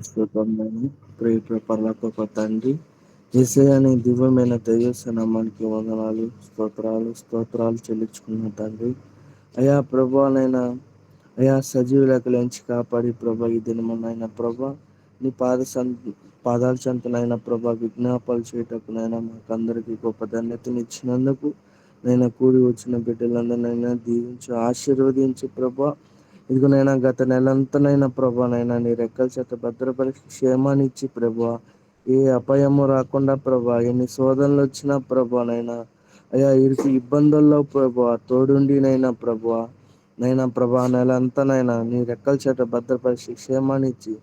స్తోత్రములు. ప్రేమ పరలోకపు తండ్రి, యేసయ్య నీ దివ్యమైన నామానికి వందనాలు, స్తోత్రాలు చెల్లించుకున్న తండ్రి. అయా ప్రభువానైనా, అయా సజీవులకులంచి కాపాడి ప్రభా ఈ దినమునైనా ప్రభా నీ పాదాల చెంతనైనా ప్రభా విజ్ఞాపాలు చేయటకునైనా మాకందరికి గొప్ప ధన్యతనిచ్చినందుకు నైనా కూడి వచ్చిన బిడ్డలందరినైనా దీవించి ఆశీర్వదించి ప్రభా. ఇదిగోనైనా గత నెలంతనైనా ప్రభానైనా నీ రెక్కల చేత భద్రపరిచి క్షేమాన్ని ఇచ్చి ప్రభా, ఏ అపాయము రాకుండా ప్రభా, ఎన్ని శోధనలు వచ్చినా ప్రభానైనా, అయా ఇరుకు ఇబ్బందుల్లో ప్రభా తోడుండినైనా ప్రభా, నైనా ప్రభా నెలంతానైనా నీ రెక్కల చేత భద్రపరిచి క్షేమాన్ని ఇచ్చి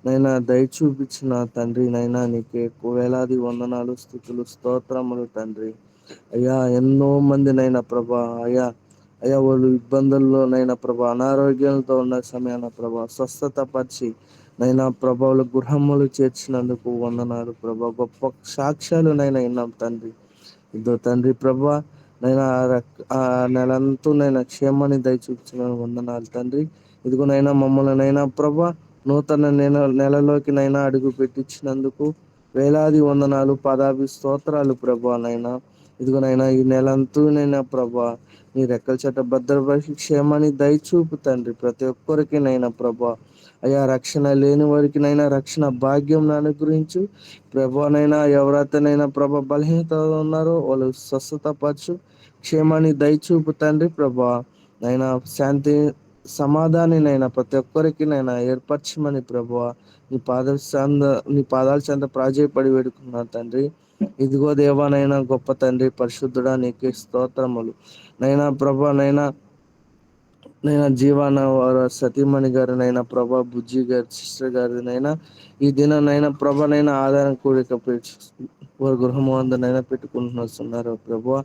నైనా దయ చూపించిన తండ్రి, నైనా నీకే వేలాది వందనాలు, స్తుతులు, స్తోత్రములు తండ్రి. అయ్యా ఎన్నో మందినైనా ప్రభా, అయ్యా వాళ్ళు ఇబ్బందుల్లోనైనా ప్రభా, అనారోగ్యంతో ఉన్న సమయాన ప్రభా స్వస్థత పరిచి నైనా ప్రభావులు గృహములు చేర్చినందుకు వందనాలు ప్రభా. గొప్ప సాక్ష్యాలు నైనా విన్నాం తండ్రి. ఇదో తండ్రి ప్రభా, నైనా ఆ నెలంతా నైనా క్షేమాన్ని దయచూపించిన వందనాలు తండ్రి. ఇదిగోనైనా మమ్మల్ని నైనా ప్రభా నూతన నెలలోకి నైనా అడుగు పెట్టించినందుకు వేలాది వందనాలు, పదాభి స్తోత్రాలు ప్రభా. నైనా ఇదిగోనైనా ఈ నెలంతూనైనా ప్రభా నీ రెక్కల చేత భద్రపరిచి క్షేమాన్ని దయచూపు తండ్రి. ప్రతి ఒక్కరికి నైనా ప్రభా, అయా రక్షణ లేని వారికి నైనా రక్షణ భాగ్యం అనుగ్రహించు ప్రభానైనా. ఎవరైతేనైనా ప్రభా బలహీనత ఉన్నారో వాళ్ళు స్వస్థత పరచు, క్షేమాన్ని దయచూపు తండ్రి ప్రభా. నైనా శాంతి సమాధానినైనా ప్రతి ఒక్కరికి నైనా ఏర్పరచమని ప్రభా నీ పాదాల చెంత ప్రాజేయపడి వేడుకున్నా తండ్రి. ఇదిగో దేవానైనా గొప్ప తండ్రి పరిశుద్ధుడా నీకే స్తోత్రములు. నైనా ప్రభా, నైనా జీవాన వారు సతీమణి గారు నైనా ప్రభా, బుజ్జి గారు సిస్టర్ గారు నైనా ఈ దిననైనా ప్రభనైనా ఆధారం కూడిక వారి గృహము అందరినైనా పెట్టుకుంటున్నారు ప్రభా.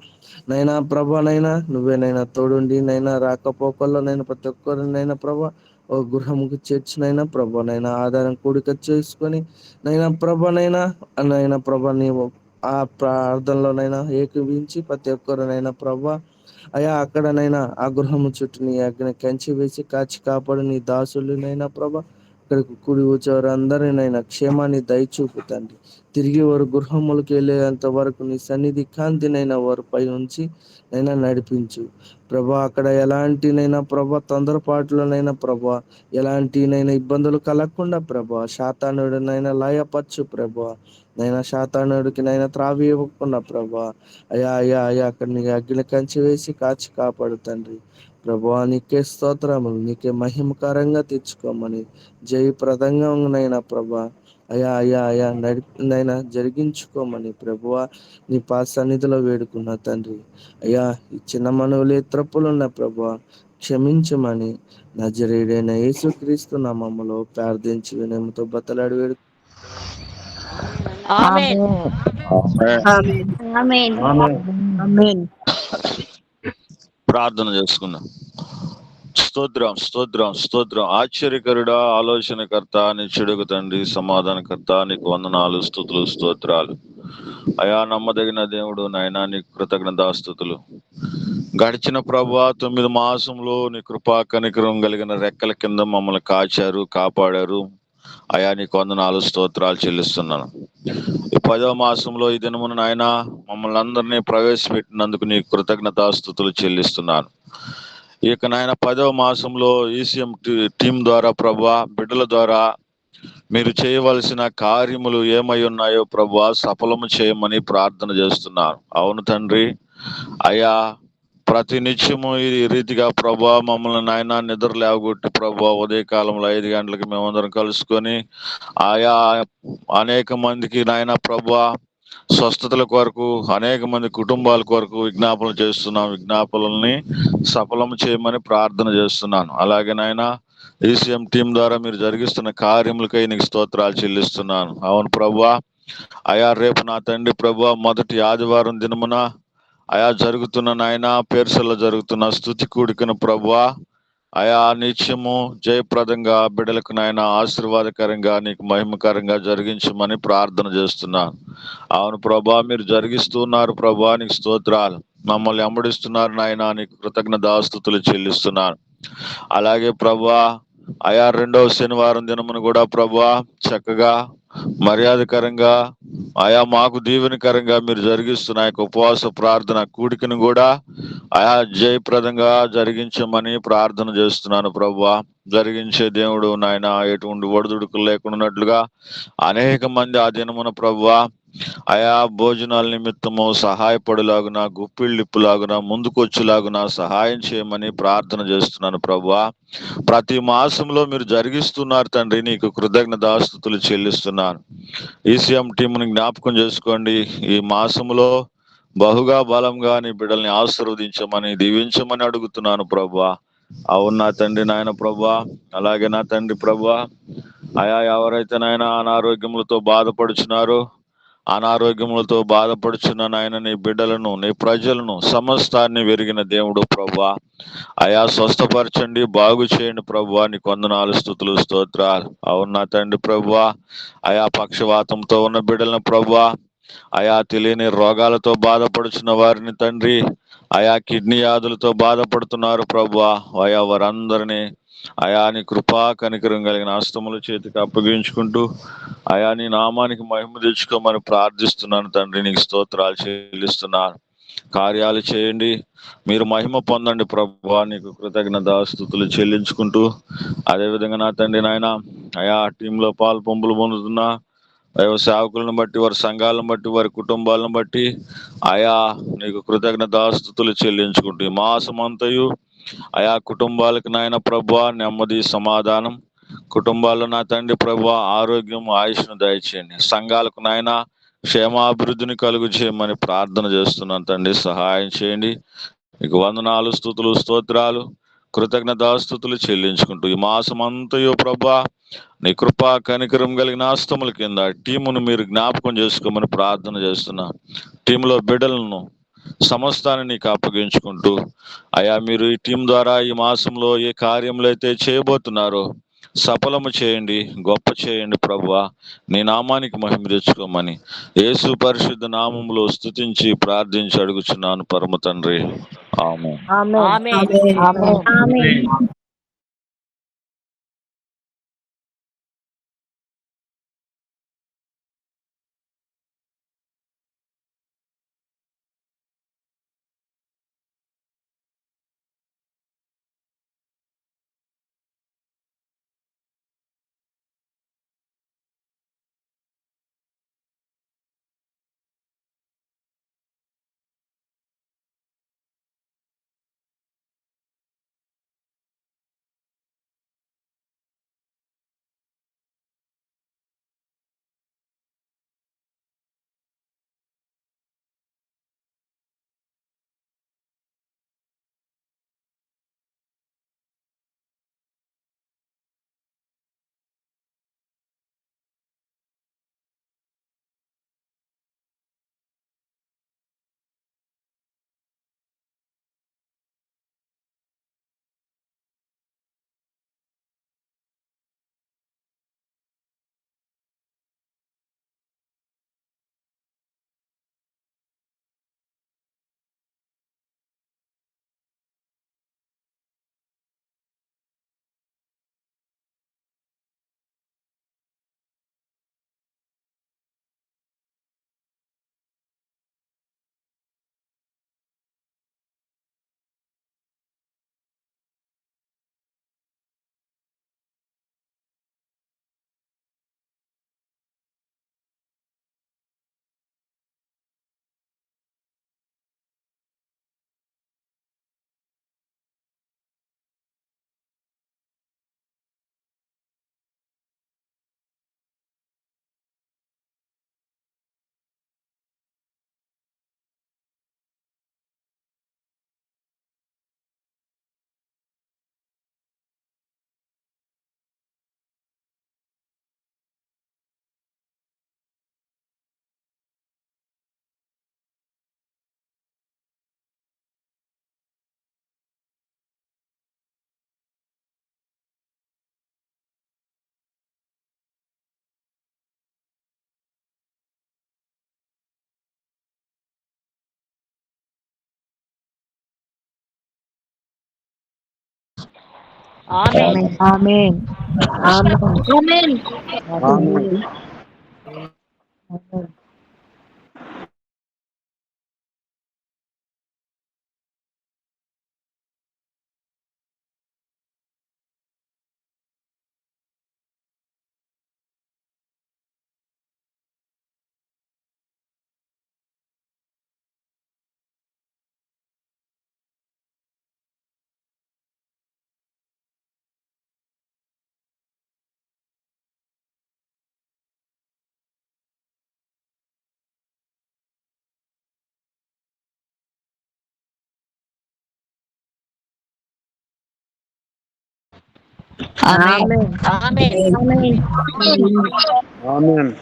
నైనా ప్రభానైనా నువ్వేనైనా తోడుండి నైనా రాకపోకల్లో నైనా ప్రతి ఒక్కరినైనా ప్రభా ఓ గృహముకు చేర్చినైనా ప్రభానైనా ఆధారం కూడిక చేసుకొని నైనా ప్రభా నీవు ఆ ప్రార్థనలోనైనా ఏకీవించి ప్రతి ఒక్కరినైనా ప్రభా అయా అక్కడనైనా ఆ గృహము చుట్టూ నీ అగ్ని కంచి వేసి కాచి కాపాడు నీ దాసులనైనా ప్రభా. ఇక్కడికి కూడి వచ్చేవారు అందరినైనా క్షేమాన్ని దయచూపుతండి. తిరిగి వారు గృహములకు వెళ్ళేంత వరకు నీ సన్నిధి కాంతినైనా వారిపై ఉంచి నైనా నడిపించు ప్రభా. అక్కడ ఎలాంటినైనా ప్రభా తొందరపాటులోనైనా ప్రభా ఎలాంటినైనా ఇబ్బందులు కలగకుండా ప్రభా శాతానుడినైనా లయపరచు ప్రభా. నైనా శాతానుడికి నైనా త్రావి ఇవ్వకుండా ప్రభా అయా అక్కడ నీ అగ్ని కంచి వేసి కాచి కాపాడు తండ్రి ప్రభా. నీకే స్తోత్రములు, నీకే మహిమకరంగా తెచ్చుకోమని జయప్రదంగా ఉన్నైనా ప్రభా అయా నైనా జరిగించుకోమని ప్రభువా నీ సన్నిధిలో వేడుకున్న తండ్రి. అయ్యా ఈ చిన్న మనవులే త్రప్పులున్న ప్రభా క్షమించమని నజరేయుడైన యేసుక్రీస్తు నామములో ప్రార్థించి వినయముతో బతలాడి వేడు. ఆమేన్. ఆమేన్. ఆమేన్. ఆమేన్. ప్రార్థన చేసుకుందాం. స్తోత్రం ఆశ్చర్యకరుడా, ఆలోచనకర్త, నిత్యుడుగు తండ్రి, సమాధానకర్త, నీకు వందనాలు, స్తుతులు, స్తోత్రాలు. అయా నమ్మదగిన దేవుడు నాయనా నీకు కృతజ్ఞతాస్తుతులు. గడిచిన ప్రభా 9 మాసంలో నీ కృపా కనికరం కలిగిన రెక్కల కింద మమ్మల్ని కాచారు, కాపాడారు. అయా నీకు వందనాలు, స్తోత్రాలు చెల్లిస్తున్నాను. ఈ 10వ మాసంలో ఈ దినమున నాయన మమ్మల్ని అందరినీ ప్రవేశపెట్టినందుకు నీకు కృతజ్ఞతాస్తుతులు చెల్లిస్తున్నాను. ఇక నాయన 10వ మాసంలో ఈసీఎం టీం ద్వారా ప్రభా బిడ్డల ద్వారా మీరు చేయవలసిన కార్యములు ఏమై ఉన్నాయో ప్రభా సఫలము చేయమని ప్రార్థన చేస్తున్నాను. అవును తండ్రి, అయా ప్రతి నిత్యము ఈ రీతిగా ప్రభా మమ్మల్ని నాయన నిద్ర లేవగొట్టి ప్రభా ఉదయకాలంలో 5 గంటలకు మేమందరం కలుసుకొని ఆయా అనేక మందికి నాయన ప్రభా స్వస్థతల కొరకు అనేక మంది కుటుంబాల కొరకు విజ్ఞాపనలు చేస్తున్నాం. విజ్ఞాపనల్ని సఫలం చేయమని ప్రార్థన చేస్తున్నాను. అలాగే నాయన ఈసీఎం టీం ద్వారా మీరు జరిగిస్తున్న కార్యములకై నీకు స్తోత్రాలు చెల్లిస్తున్నాను. అవును ప్రభా, అయా రేపు నా తండ్రి ప్రభా మొదటి ఆదివారం దినమున అయా జరుగుతున్న నాయన పేర్సల్లో జరుగుతున్న స్తుతి కూడికను ప్రభా అయా నిత్యము జయప్రదంగా బిడ్డలకు నాయన ఆశీర్వాదకరంగా నీకు మహిమకరంగా జరిగించమని ప్రార్థన చేస్తున్నాను. అవును ప్రభా, మీరు జరిగిస్తున్నారు ప్రభా, నీకు స్తోత్రాలు. మమ్మల్ని వెంబడిస్తున్నారు నాయన, నీకు కృతజ్ఞతాస్తుతులు చెల్లిస్తున్నాను. అలాగే ప్రభా అయా రెండవ శనివారం దినమును కూడా ప్రభువా చక్కగా మర్యాదకరంగా ఆయా మాకు దీవెనకరంగా మీరు జరిగిస్తున్న యొక్క ఉపవాస ప్రార్థన కూడికను కూడా ఆయా జయప్రదంగా జరిగించమని ప్రార్థన చేస్తున్నాను ప్రభువా. జరిగించే దేవుడు నాయన, ఎటువంటి ఒడిదుడుకులు లేకున్నట్లుగా అనేక మంది ఆ దినమున ప్రభువా ఆయా భోజనాల నిమిత్తము సహాయపడులాగున, గుప్పిళ్ళిప్పులాగున, ముందుకొచ్చులాగున సహాయం చేయమని ప్రార్థన చేస్తున్నాను ప్రభువా. ప్రతి మాసంలో మీరు జరిగిస్తున్నారు తండ్రి, నీకు కృతజ్ఞతాస్తుతులు చెల్లిస్తున్నాను. ఈసీఎం టీంని జ్ఞాపకం చేసుకోండి. ఈ మాసములో బహుగా బలంగా నీ బిడ్డల్ని ఆశీర్వదించమని, దీవించమని అడుగుతున్నాను ప్రభువా. అవును నా తండ్రి నాయన ప్రభువా. అలాగే నా తండ్రి ప్రభువా, ఆయా ఎవరైతే నాయన అనారోగ్యములతో బాధపడుచున్నారో, అనారోగ్యములతో బాధపడుచున్న నాయన నీ బిడ్డలను, నీ ప్రజలను సమస్తాన్ని వెరిగిన దేవుడు ప్రభువా, అయా స్వస్థపరచండి, బాగు చేయండి ప్రభువా. నీకు వందనాలు, స్తుతులు, స్తోత్రాలు. అవును నా తండ్రి ప్రభువా, అయా పక్షవాతంతో ఉన్న బిడ్డలను ప్రభువా, ఆయా తెలియని రోగాలతో బాధపడుచున్న వారిని తండ్రి, ఆయా కిడ్నీ వ్యాధులతో బాధపడుతున్నారు ప్రభువా, ఆయా వారందరినీ ఆయా నీ కృపా కనికరం కలిగిన హస్తముల చేతికి అప్పగించుకుంటూ ఆయా నీ నామానికి మహిమ తెచ్చుకోమని ప్రార్థిస్తున్నాను తండ్రి. నీకు స్తోత్రాలు చెల్లిస్తున్నాను. కార్యాలు చేయండి, మీరు మహిమ పొందండి ప్రభువా. నీకు కృతజ్ఞతాస్తుతులు చెల్లించుకుంటూ అదేవిధంగా నా తండ్రి నాయన ఆయా టీంలో పాలు పంపులు పొందుతున్న దైవ సేవకులను బట్టి, వారి సంఘాలను బట్టి, వారి కుటుంబాలను బట్టి ఆయా నీకు కృతజ్ఞతాస్తుతులు చెల్లించుకుంటూ ఈ మాసమంతయు ఆయా కుటుంబాలకు నాయన ప్రభువా నెమ్మది, సమాధానం, కుటుంబాల్లో నా తండ్రి ప్రభువా ఆరోగ్యం, ఆయుష్ను దయచేయండి. సంఘాలకు నాయన క్షేమాభివృద్ధిని కలుగు చేయమని ప్రార్థన చేస్తున్నాను తండ్రి. సహాయం చేయండి. మీకు వందనాలు, స్తుతులు, స్తోత్రాలు, కృతజ్ఞతాస్తుతులు చెల్లించుకుంటూ ఈ మాసమంతయు ప్రభువా నీ కృపా కనికరం కలిగిన ఆస్తముల కింద టీమును మీరు జ్ఞాపకం చేసుకోమని ప్రార్థన చేస్తున్నా. టీంలో బిడ్డలను సమస్తాన్ని నీకు అప్పగించుకుంటూ అయా మీరు ఈ టీం ద్వారా ఈ మాసంలో ఏ కార్యములు అయితే చేయబోతున్నారో సఫలము చేయండి, గొప్ప చేయండి ప్రభువా. నీ నామానికి మహిమ తెచ్చుకోమని యేసు పరిశుద్ధ నామములో స్తుతించి ప్రార్థించి అడుగుచున్నాను పరమ తండ్రి. ఆమేన్. ఆమేన్. ఆమేన్. ఆమేన్. ఆమేన్. ఆమేన్. ఆమేన్. ఆమేన్. ఆమేన్. హల్లెలూయా. ఆమేన్. ఆమేన్. ఆమేన్. ఆమేన్. ఆమేన్. ఆమేన్. ఆమేన్.